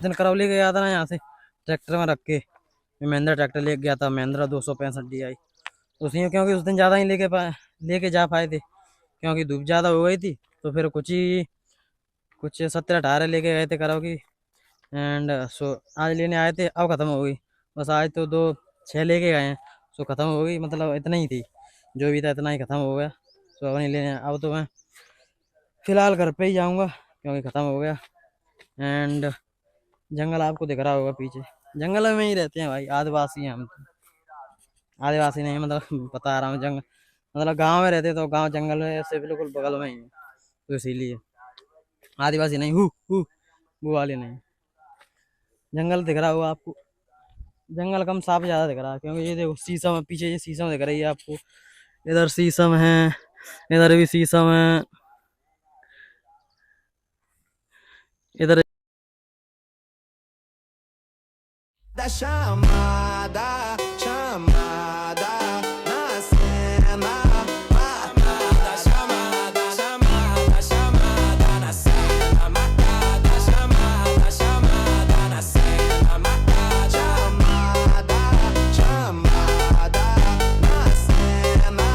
दिन करौली गया था ना यहाँ से ट्रैक्टर में रख के, मैं महिंद्रा ट्रैक्टर लेके गया था, महिंद्रा 265 DI। उसी में क्योंकि उस दिन ज़्यादा ही लेके जा पाए थे, क्योंकि धूप ज़्यादा हो गई थी। तो फिर कुछ 17-18 लेके गए थे करौली। एंड सो आज लेने आए थे, अब ख़त्म हो गई। बस आज तो 2-6 लेके गए हैं, सो ख़त्म हो गई, मतलब इतना ही थी, जो भी था इतना ही ख़त्म हो गया। सो अब नहीं लेने, अब तो मैं फ़िलहाल घर पे ही जाऊँगा क्योंकि ख़त्म हो गया। एंड जंगल आपको दिख रहा होगा पीछे, जंगल में ही रहते हैं भाई, आदिवासी हैं हम तो। आदिवासी नहीं मतलब बता रहा हूँ, जंगल मतलब गांव में रहते तो गांव जंगल में से बिल्कुल बगल में ही है, तो इसीलिए आदिवासी नहीं हूँ वो वाले नहीं। जंगल दिख रहा होगा आपको, जंगल कम साफ ज़्यादा दिख रहा है, क्योंकि ये देखो शीशम है पीछे, ये शीशम दिख रही है आपको, इधर शीशम है, इधर भी शीशम है, इधर Da chamada, chamada, na cena. Matada, chamada, chamada, chamada, na cena. Matada, chamada, chamada, na cena. Matada, chamada, chamada, na cena.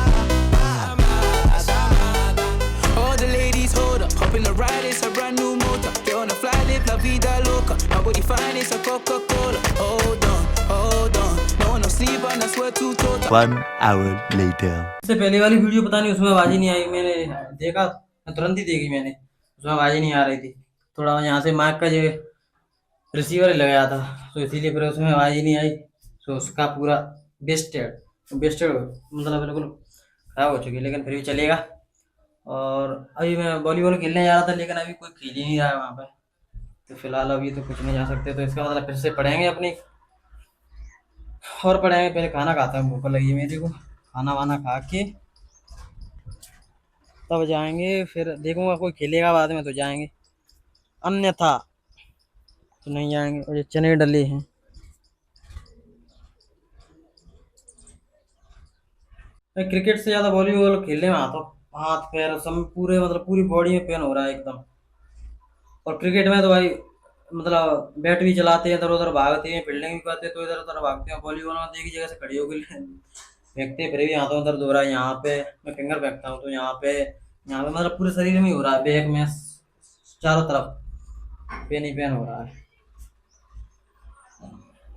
Chamada, chamada. All the ladies hold up, hop in the ride, it's a brand new motor. Get on the fly, live la vida loca. Nobody find it's a Coca-Cola. Hold on, no one no sleep and I swear to total. 1 hour later. इससे पहले वाली video पता नहीं उसमें आवाज ही नहीं आई, मैंने देखा, मैं तुरंत ही देखी मैंने, उसमें आवाज ही नहीं आ रही थी। थोड़ा यहाँ से माइक का जो रिसीवर लगाया था, तो इसीलिए फिर उसमें आवाज ही नहीं आई। तो उसका पूरा वेस्टेड मतलब बिल्कुल खराब हो चुकी है, लेकिन फिर भी चलेगा। और अभी मैं वॉलीबॉल खेलने जा रहा था, लेकिन अभी कोई खेल ही नहीं रहा है वहाँ पे, तो फिलहाल अभी तो कुछ नहीं जा सकते। तो इसका मतलब फिर से पढ़ेंगे अपनी, और पढ़ेंगे। पहले खाना खाता हूँ, भूख लगी है मेरे को, खाना वाना खा के तब जाएंगे। फिर देखूंगा कोई खेलेगा बाद में तो जाएंगे, अन्यथा तो नहीं जाएंगे। और ये चने डले हैं, मैं क्रिकेट से ज़्यादा वॉलीबॉल खेलने में आता हूँ, हाथ पैर सब पूरे मतलब पूरी बॉडी में पेन हो रहा है एकदम। और क्रिकेट में तो भाई मतलब बैट भी चलाते हैं, इधर उधर भागते हैं, फील्डिंग भी करते हैं तो इधर उधर भागते हैं। वॉलीबॉल में तो एक ही जगह से खड़ी होकर फेंकते हैं, फिर भी हाथों दर्द हो रहा है। यहाँ पे मैं फिंगर फेंकता हूँ तो यहाँ पे मतलब पूरे शरीर में ही हो रहा है, बैक में चारों तरफ पेन ही पेन हो रहा है,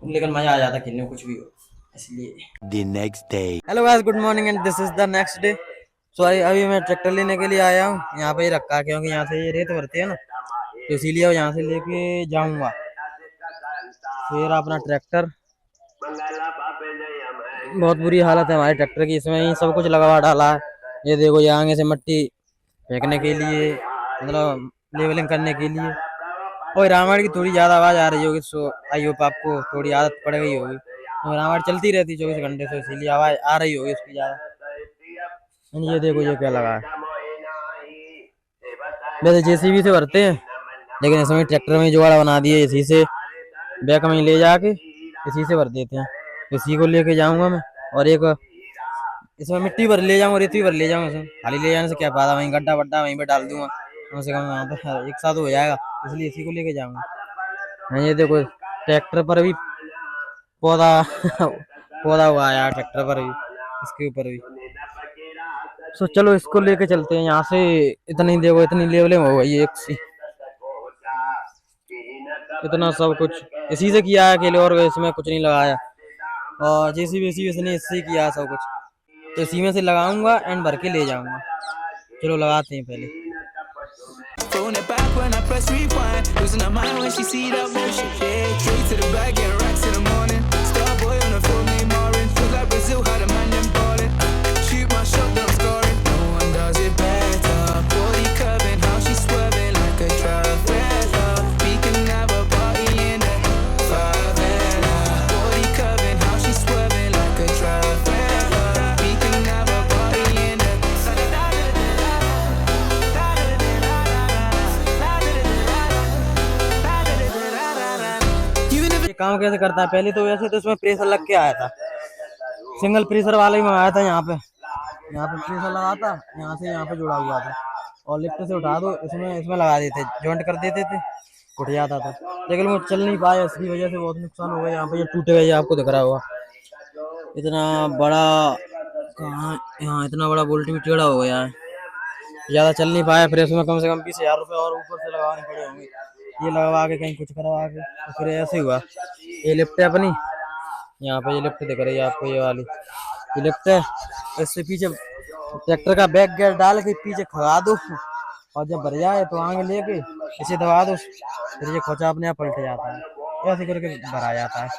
लेकिन मजा आ जाता है खेलने में कुछ भी हो, इसलिए। The next day. Hello guys, good morning and this is the next day. So अभी मैं ट्रैक्टर लेने के लिए आया हूँ, यहाँ पे ही रखा है क्योंकि यहाँ से ये रेत भरते हैं ना, तो इसीलिए अब यहाँ से लेके जाऊँगा फिर अपना ट्रैक्टर। बहुत बुरी हालत है हमारे ट्रैक्टर की, इसमें ही सब कुछ लगा डाला है। ये देखो, ये आगे से मट्टी फेंकने के लिए, मतलब लेवलिंग करने के लिए। और रामायण की थोड़ी ज़्यादा आवाज़ आ रही होगी, सो आई होप आपको थोड़ी आदत पड़ गई होगी। तो रामायण चलती रहती 24 घंटे, तो इसीलिए आवाज़ आ रही होगी उसकी ज़्यादा। ये देखो ये क्या लगा है, वैसे जेसीबी से भरते हैं, लेकिन इसमें ट्रैक्टर में जुगाड़ बना दिए, इसी से बैक में ले जाके इसी से भर देते हैं। इसी को लेके जाऊंगा मैं, और एक इसमें मिट्टी भर ले जाऊंगा, रेती भर ले जाऊंगा। इसमें खाली ले जाने से क्या फायदा, वहीं गड्ढा वड्ढा वहीं पे डाल दूंगा, कम से कम वहाँ पर एक साथ हो जाएगा, इसलिए इसी को लेके जाऊंगा। ये देखो ट्रैक्टर पर भी पौधा पौधा हुआ है ट्रैक्टर पर भी, इसके ऊपर भी। सो चलो इसको लेके चलते हैं यहाँ से। इतनी देखो, इतनी लेवलिंग हो गई एक सी, इतना सब कुछ इसी से किया है अकेले, और इसमें कुछ नहीं लगाया। और जेसीबी इसने इससे किया है सब कुछ, तो इसी में से लगाऊंगा एंड भर के ले जाऊंगा। चलो लगाते हैं पहले। Throwing it back when I press rewind. Losing her mind when she see that motion. Yeah, straight to the bag, get racks in the morning. Star boy on the phone named Marin. Feel like Brazil had a man them ballin'. Shoot my shot, then I'm scoring. No one does it better. Body curving, how she swerving like a Travella. We can have a party in the favela. Body curving, how she swerving like a Travella. We can have a party in the ये काम कैसे करता है, पहले तो वैसे तो इसमें प्रेशर लग के आया था, सिंगल प्रेशर वाला ही मंगाया था। यहाँ पे प्रेशर लगा था, यहाँ से यहाँ पे जुड़ा हुआ था, और लिफ्ट से उठा दो, इसमें लगा देते, जॉइंट कर देते थे, उठ जाता था, लेकिन वो चल नहीं पाया, इसकी वजह से बहुत नुकसान हो गया। यहाँ पे ये टूट गया, ये आपको दिख रहा होगा इतना बड़ा, कहाँ यहाँ इतना बड़ा बोल्ट भी टेढ़ा हो गया है, ज़्यादा चल नहीं पाया। फिर इसमें कम से कम 20,000 रुपये और ऊपर से लगाने पड़े होंगे, ये लगवा के कहीं कुछ करवा के, तो फिर ऐसे हुआ। ये लिफ्ट है अपनी, यहाँ पे ये लिफ्ट दिख रही है आपको, ये वाली ये लिफ्ट है। इससे पीछे ट्रैक्टर का बैक गियर डाल के पीछे खड़ा दो, और जब भर जाए तो आगे लेके इसे दबा दो, फिर ये खोचा अपने आप पलट जाता है, ऐसे करके भरा जाता है।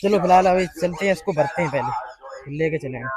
चलो फिलहाल अभी चलते हैं, इसको भरते हैं पहले, फिर लेके चलेंगे।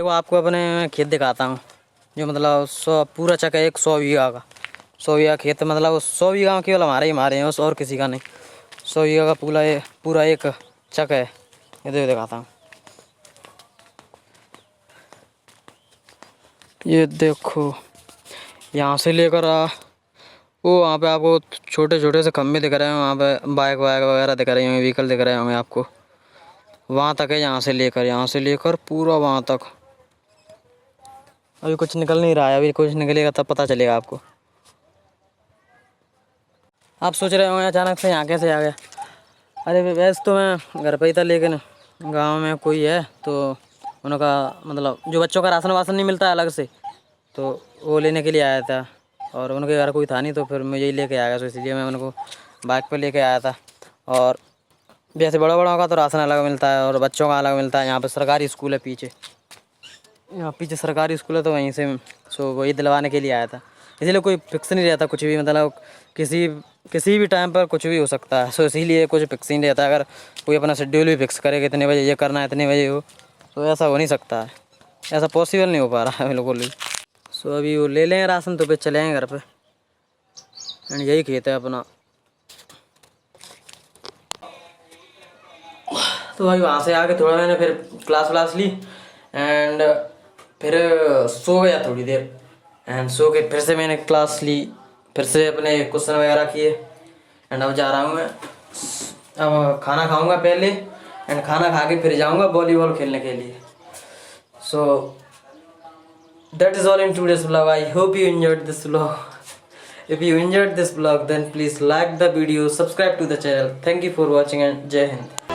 आपको अपने खेत दिखाता हूँ, जो मतलब 100 पूरा चक है, एक 100 बीघा का, 100 बीघा खेत, मतलब 100 बीघा केवल हमारे ही हमारे हैं, उस और किसी का नहीं। 100 बीघा का पूरा एक चक है, ये दिखाता हूँ। ये देखो, यहाँ से लेकर वो वहाँ पे आपको छोटे छोटे से खम्भे दिख रहे हैं, वहाँ पे बाइक वगैरह दिख रही होंगे, व्हीकल दिख रहे होंगे आपको, वहाँ तक है। यहाँ से लेकर पूरा वहाँ तक। अभी कुछ निकल नहीं रहा है, अभी कुछ निकलेगा तब पता चलेगा आपको। आप सोच रहे होंगे अचानक से यहाँ कैसे आ गया। अरे वैसे तो मैं घर पे ही था, लेकिन गांव में कोई है तो उनका मतलब जो बच्चों का राशन वासन नहीं मिलता अलग से, तो वो लेने के लिए आया था, और उनके घर कोई था नहीं, तो फिर मैं यही लेके आ गया। तो इसलिए मैं उनको बाइक पर लेके आया था। और जैसे बड़ों का तो राशन अलग मिलता है और बच्चों का अलग मिलता है। यहाँ पे सरकारी स्कूल है पीछे, यहाँ पीछे सरकारी स्कूल है, तो वहीं से सो वही दिलवाने के लिए आया था। इसीलिए कोई फिक्स नहीं रहता कुछ भी, मतलब किसी भी टाइम पर कुछ भी हो सकता है। सो इसीलिए कुछ फिक्स नहीं रहता। अगर कोई अपना शेड्यूल भी फिक्स करे कि इतने बजे ये करना है, इतने बजे हो, तो ऐसा हो नहीं सकता है, ऐसा पॉसिबल नहीं हो पा रहा है बिल्कुल भी। सो अभी वो ले लें राशन, तो फिर चले आएँ घर पर। एंड यही खेत है अपना। तो भाई वहाँ से आके थोड़ा मैंने फिर क्लास ली, एंड फिर सो गया थोड़ी देर, एंड सो के फिर से मैंने क्लास ली, फिर से अपने क्वेश्चन वगैरह किए। एंड अब जा रहा हूँ मैं, अब खाना खाऊंगा पहले, एंड खाना खा के फिर जाऊंगा वॉलीबॉल खेलने के लिए। So that is all in today's vlog. I hope you enjoyed this vlog. If you enjoyed this vlog, then please like the video, subscribe to the channel. Thank you for watching and Jai Hind.